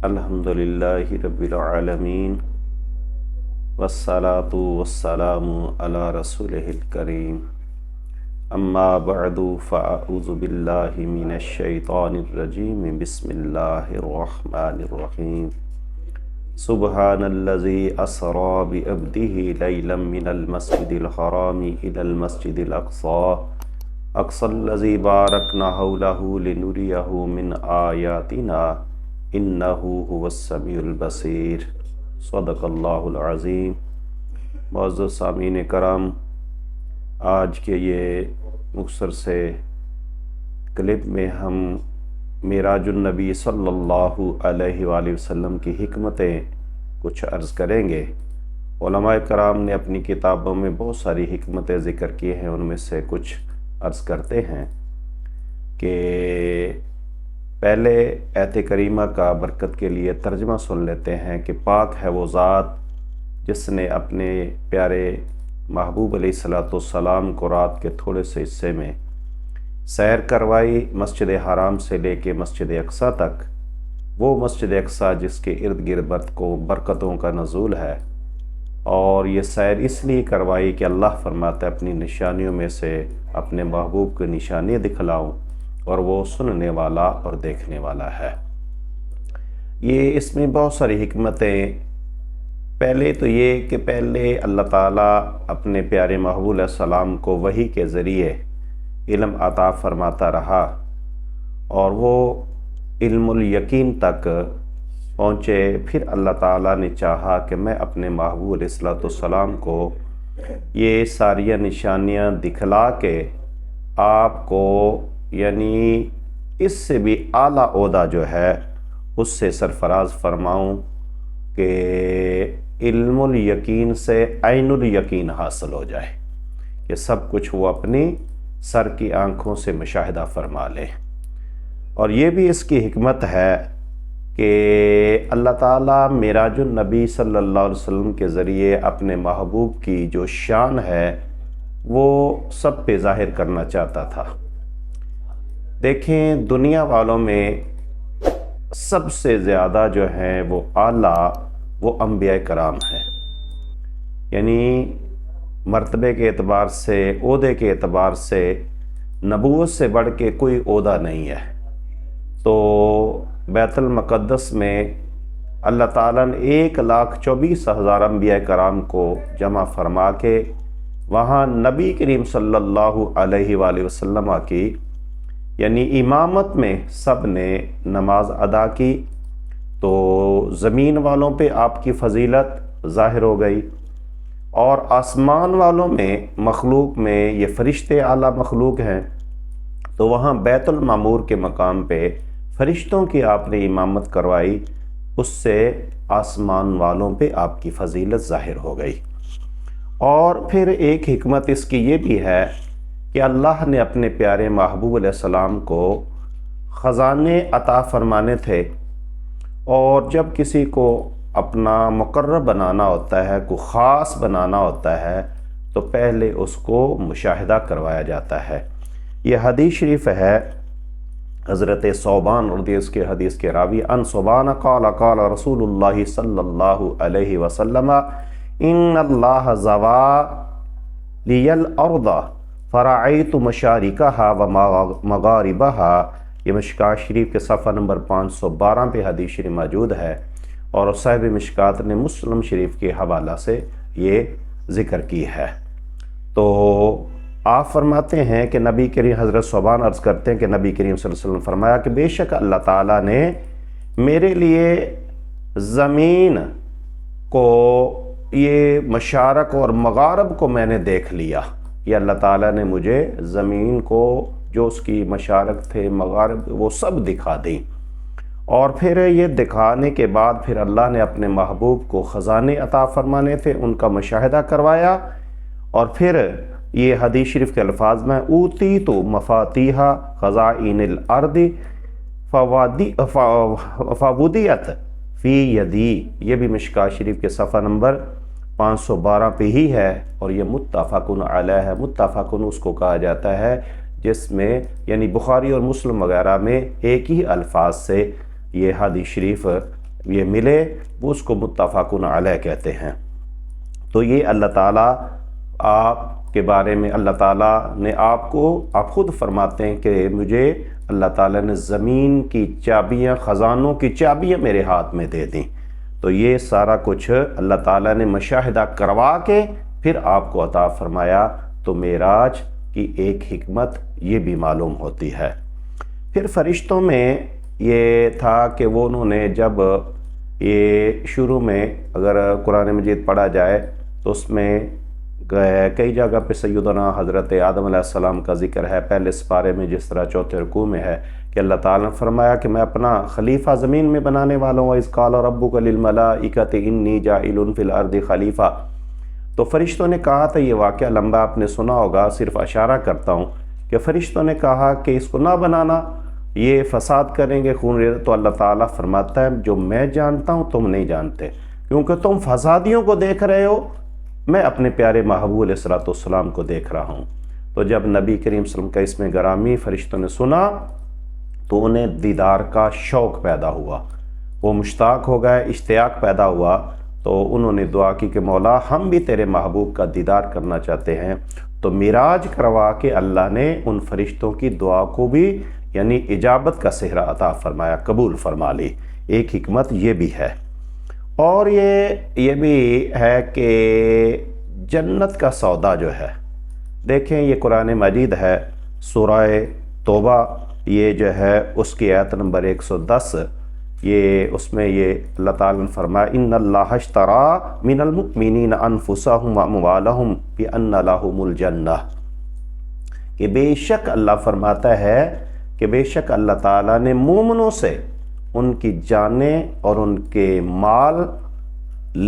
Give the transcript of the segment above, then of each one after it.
الحمدللہ رب العالمین والصلاة والسلام علی رسولہ الکریم اما بعد فاعوذ باللہ من الشیطان الرجیم بسم اللہ الرحمن الرحیم سبحان الذی اسری بعبدہ لیلا من المسجد الحرام الی المسجد الاقصی الذی بارکنا حولہ لنریہ من آیاتنا انہو هو السمیع البصیر صدق اللہ العظیم۔ معزز سامعین کرام، آج کے یہ مختصر سے کلپ میں ہم معراج النبی صلی اللہ علیہ وآلہ وسلم کی حکمتیں کچھ عرض کریں گے۔ علماء کرام نے اپنی کتابوں میں بہت ساری حکمتیں ذکر کی ہیں، ان میں سے کچھ عرض کرتے ہیں کہ پہلے آیت کریمہ کا برکت کے لیے ترجمہ سن لیتے ہیں کہ پاک ہے وہ ذات جس نے اپنے پیارے محبوب علیہ السلام کو رات کے تھوڑے سے حصے میں سیر کروائی مسجد حرام سے لے کے مسجد اقصی تک، وہ مسجد اقصی جس کے ارد گرد برکتوں کا نزول ہے، اور یہ سیر اس لیے کروائی کہ اللہ فرماتا ہے اپنی نشانیوں میں سے اپنے محبوب کی نشانی دکھلاؤں، اور وہ سننے والا اور دیکھنے والا ہے۔ یہ اس میں بہت ساری حکمتیں، پہلے تو یہ کہ پہلے اللہ تعالیٰ اپنے پیارے محبوب علیہ السلام کو وحی کے ذریعے علم عطا فرماتا رہا، اور وہ علم الیقین تک پہنچے۔ پھر اللہ تعالیٰ نے چاہا کہ میں اپنے محبوب علیہ السلام کو یہ ساری نشانیاں دکھلا کے آپ کو یعنی اس سے بھی اعلیٰ عہدہ جو ہے اس سے سرفراز فرماؤں کہ علم الیقین سے عین الیقین حاصل ہو جائے، کہ سب کچھ وہ اپنی سر کی آنکھوں سے مشاہدہ فرما لے۔ اور یہ بھی اس کی حکمت ہے کہ اللہ تعالیٰ معراج النبی صلی اللہ علیہ وسلم کے ذریعے اپنے محبوب کی جو شان ہے وہ سب پہ ظاہر کرنا چاہتا تھا۔ دیکھیں، دنیا والوں میں سب سے زیادہ جو ہیں وہ اعلیٰ وہ انبیاء کرام ہیں، یعنی مرتبے کے اعتبار سے، عہدے کے اعتبار سے نبوت سے بڑھ کے کوئی عہدہ نہیں ہے۔ تو بیت المقدس میں اللہ تعالیٰ نے 1,24,000 انبیاء کرام کو جمع فرما کے وہاں نبی کریم صلی اللہ علیہ وآلہ وسلم کی یعنی امامت میں سب نے نماز ادا کی، تو زمین والوں پہ آپ کی فضیلت ظاہر ہو گئی، اور آسمان والوں میں مخلوق میں یہ فرشتے اعلیٰ مخلوق ہیں، تو وہاں بیت المعمور کے مقام پہ فرشتوں کی آپ نے امامت کروائی، اس سے آسمان والوں پہ آپ کی فضیلت ظاہر ہو گئی۔ اور پھر ایک حکمت اس کی یہ بھی ہے کہ اللہ نے اپنے پیارے محبوب علیہ السلام کو خزانے عطا فرمانے تھے، اور جب کسی کو اپنا مقرب بنانا ہوتا ہے، کو خاص بنانا ہوتا ہے، تو پہلے اس کو مشاہدہ کروایا جاتا ہے۔ یہ حدیث شریف ہے حضرت ثوبان رضی اس کے حدیث کے راوی ان ثوبان قال قال رسول اللہ صلی اللہ علیہ وسلم ان اللہ زوا لی الارض فرعیت مشارکہا و مغاربہا۔ یہ مشکات شریف کے صفحہ نمبر 512 پہ حدیث شریف موجود ہے، اور صاحب مشکات نے مسلم شریف کے حوالہ سے یہ ذکر کی ہے۔ تو آپ فرماتے ہیں کہ نبی کریم، حضرت ثوبان عرض کرتے ہیں کہ نبی کریم صلی اللہ علیہ وسلم فرمایا کہ بے شک اللہ تعالیٰ نے میرے لیے زمین کو، یہ مشارق اور مغارب کو میں نے دیکھ لیا، یہ اللہ تعالیٰ نے مجھے زمین کو جو اس کی مشارق تھے، مغارب، وہ سب دکھا دیں۔ اور پھر یہ دکھانے کے بعد پھر اللہ نے اپنے محبوب کو خزانے عطا فرمانے تھے، ان کا مشاہدہ کروایا، اور پھر یہ حدیث شریف کے الفاظ میں اوتیت مفاتیح خزائن الارض فودیت فی یدی، یہ بھی مشکات شریف کے صفحہ نمبر 512 پہ ہی ہے، اور یہ متفقن علیہ ہے۔ متفقن اس کو کہا جاتا ہے جس میں یعنی بخاری اور مسلم وغیرہ میں ایک ہی الفاظ سے یہ حدیث شریف یہ ملے وہ اس کو متفقن علیہ کہتے ہیں۔ تو یہ اللہ تعالیٰ آپ کے بارے میں اللہ تعالیٰ نے آپ خود فرماتے ہیں کہ مجھے اللہ تعالیٰ نے زمین کی چابیاں، خزانوں کی چابیاں میرے ہاتھ میں دے دیں۔ تو یہ سارا کچھ اللہ تعالیٰ نے مشاہدہ کروا کے پھر آپ کو عطا فرمایا۔ تو معراج کی ایک حکمت یہ بھی معلوم ہوتی ہے۔ پھر فرشتوں میں یہ تھا کہ وہ انہوں نے جب یہ شروع میں اگر قرآن مجید پڑھا جائے تو اس میں کئی جگہ پہ سیدنا حضرت آدم علیہ السلام کا ذکر ہے۔ پہلے سپارے میں جس طرح چوتھے رکوع میں ہے کہ اللہ تعالیٰ نے فرمایا کہ میں اپنا خلیفہ زمین میں بنانے والا ہوں۔ وَإِذْ قَالَ رَبُّكَ لِلْمَلَائِكَةِ إِنِّي جَاعِلٌ فِي الْأَرْضِ خلیفہ۔ تو فرشتوں نے کہا تھا، یہ واقعہ لمبا آپ نے سنا ہوگا، صرف اشارہ کرتا ہوں کہ فرشتوں نے کہا کہ اس کو نہ بنانا، یہ فساد کریں گے، خون ریزہ۔ تو اللہ تعالیٰ فرماتا ہے جو میں جانتا ہوں تم نہیں جانتے، کیونکہ تم فسادیوں کو دیکھ رہے ہو، میں اپنے پیارے محبوب علیہ السلام کو دیکھ رہا ہوں۔ تو جب نبی کریم صلی اللہ علیہ وسلم کا اس میں گرامی فرشتوں نے سنا تو انہیں دیدار کا شوق پیدا ہوا، وہ مشتاق ہو گئے، اشتیاق پیدا ہوا۔ تو انہوں نے دعا کی کہ مولا ہم بھی تیرے محبوب کا دیدار کرنا چاہتے ہیں۔ تو معراج کروا کے اللہ نے ان فرشتوں کی دعا کو بھی یعنی اجابت کا صحرا عطا فرمایا، قبول فرما لی۔ ایک حکمت یہ بھی ہے۔ اور یہ بھی ہے کہ جنت کا سودا جو ہے، دیکھیں یہ قرآن مجید ہے، سورہ توبہ یہ جو ہے اس کی آیت نمبر 110، اس میں یہ اللہ تعالیٰ نے فرمایا ان اللہ اشتری من المؤمنین انفسہم واموالہم بان لہم الجنہ، کہ بے شک اللہ فرماتا ہے کہ بے شک اللہ تعالیٰ نے مومنوں سے ان کی جانیں اور ان کے مال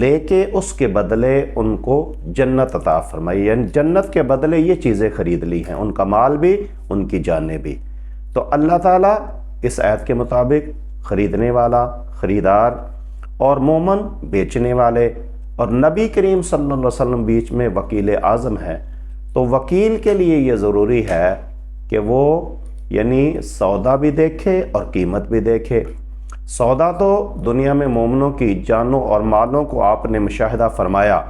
لے کے اس کے بدلے ان کو جنت عطا فرمائی، یعنی جنت کے بدلے یہ چیزیں خرید لی ہیں، ان کا مال بھی ان کی جانیں بھی۔ تو اللہ تعالیٰ اس آیت کے مطابق خریدنے والا خریدار اور مومن بیچنے والے، اور نبی کریم صلی اللہ علیہ وسلم بیچ میں وکیل اعظم ہے۔ تو وکیل کے لیے یہ ضروری ہے کہ وہ یعنی سودا بھی دیکھے اور قیمت بھی دیکھے۔ سودا تو دنیا میں مومنوں کی جانوں اور مالوں کو آپ نے مشاہدہ فرمایا،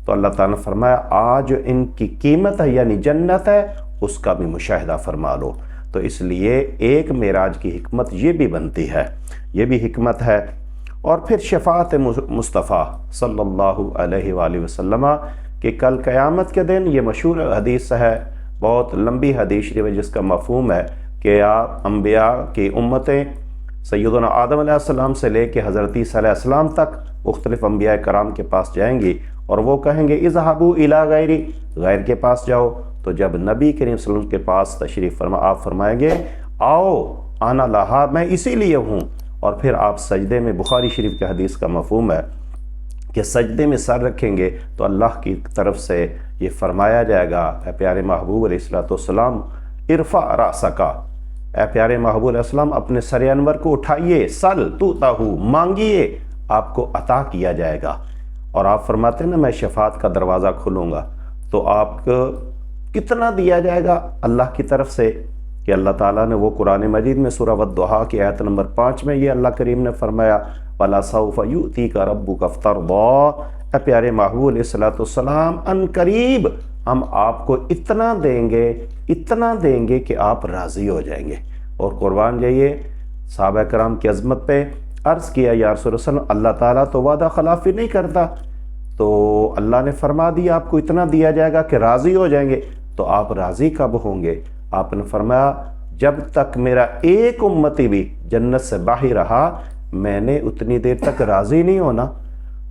تو اللہ تعالیٰ نے فرمایا آج ان کی قیمت ہے یعنی جنت ہے، اس کا بھی مشاہدہ فرما لو۔ تو اس لیے ایک معراج کی حکمت یہ بھی بنتی ہے، یہ بھی حکمت ہے۔ اور پھر شفاعت مصطفیٰ صلی اللہ علیہ وآلہ وسلم کہ کل قیامت کے دن، یہ مشہور حدیث ہے، بہت لمبی حدیث شریف ہے، جس کا مفہوم ہے کہ آپ انبیاء کی امتیں سیدنا آدم علیہ السلام سے لے کے حضرت عیسیٰ علیہ السلام تک مختلف انبیاء کرام کے پاس جائیں گی اور وہ کہیں گے اذهبوا الی غیری، غیر کے پاس جاؤ۔ تو جب نبی کریم صلی اللہ علیہ وسلم کے پاس تشریف آپ فرمائیں گے آؤ آنا لہا، میں اسی لیے ہوں، اور پھر آپ سجدے میں، بخاری شریف کے حدیث کا مفہوم ہے کہ سجدے میں سر رکھیں گے تو اللہ کی طرف سے یہ فرمایا جائے گا اے پیارے محبوب علیہ السلام ارفع رأسک، اے پیارے محبوب علیہ السلام اپنے سر انور کو اٹھائیے، سل تؤتہ، مانگیے آپ کو عطا کیا جائے گا۔ اور آپ فرماتے ہیں نا میں شفاعت کا دروازہ کھولوں گا، تو آپ کو کتنا دیا جائے گا اللہ کی طرف سے؟ کہ اللہ تعالیٰ نے وہ قرآن مجید میں سورہ والضحیٰ کی آیت نمبر 5 میں یہ اللہ کریم نے فرمایا وَلَسَوْفَ يُؤْتِيكَ رَبُّكَ فَتَرْضَىٰ، اے پیارے محبوب علیہ السلام ان قریب ہم آپ کو اتنا دیں گے کہ آپ راضی ہو جائیں گے۔ اور قربان جائیے صحابہ کرام کی عظمت پہ، عرض کیا یا رسول اللہ اللہ تعالیٰ تو وعدہ خلافی نہیں کرتا، تو اللہ نے فرما دیا آپ کو اتنا دیا جائے گا کہ راضی ہو جائیں گے، تو آپ راضی کب ہوں گے؟ آپ نے فرمایا جب تک میرا ایک امتی بھی جنت سے باہر رہا میں نے اتنی دیر تک راضی نہیں ہونا۔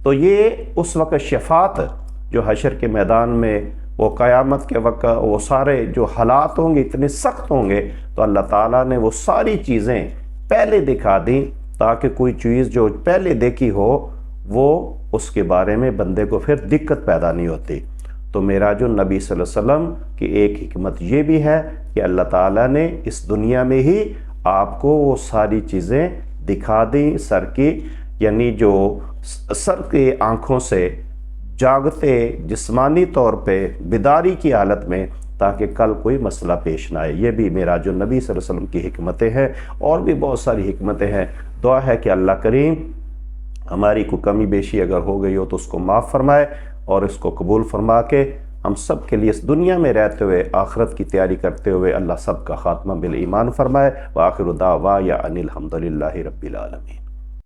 تو یہ اس وقت شفاعت جو حشر کے میدان میں، وہ قیامت کے وقت وہ سارے جو حالات ہوں گے اتنے سخت ہوں گے، تو اللہ تعالیٰ نے وہ ساری چیزیں پہلے دکھا دیں تاکہ کوئی چیز جو پہلے دیکھی ہو وہ اس کے بارے میں بندے کو پھر دقت پیدا نہیں ہوتی۔ تو معراج النبی صلی اللہ علیہ وسلم کی ایک حکمت یہ بھی ہے کہ اللہ تعالیٰ نے اس دنیا میں ہی آپ کو وہ ساری چیزیں دکھا دیں، سر کی یعنی جو سر کے آنکھوں سے جاگتے جسمانی طور پہ بیداری کی حالت میں، تاکہ کل کوئی مسئلہ پیش نہ آئے۔ یہ بھی معراج النبی صلی اللہ علیہ وسلم کی حکمتیں ہیں، اور بھی بہت ساری حکمتیں ہیں۔ دعا ہے کہ اللہ کریم ہماری کوئی کمی بیشی اگر ہو گئی ہو تو اس کو معاف فرمائے اور اس کو قبول فرما کے ہم سب کے لیے اس دنیا میں رہتے ہوئے آخرت کی تیاری کرتے ہوئے اللہ سب کا خاتمہ بالایمان فرمائے۔ وآخر دعوایا ان الحمد للہ رب العالمین۔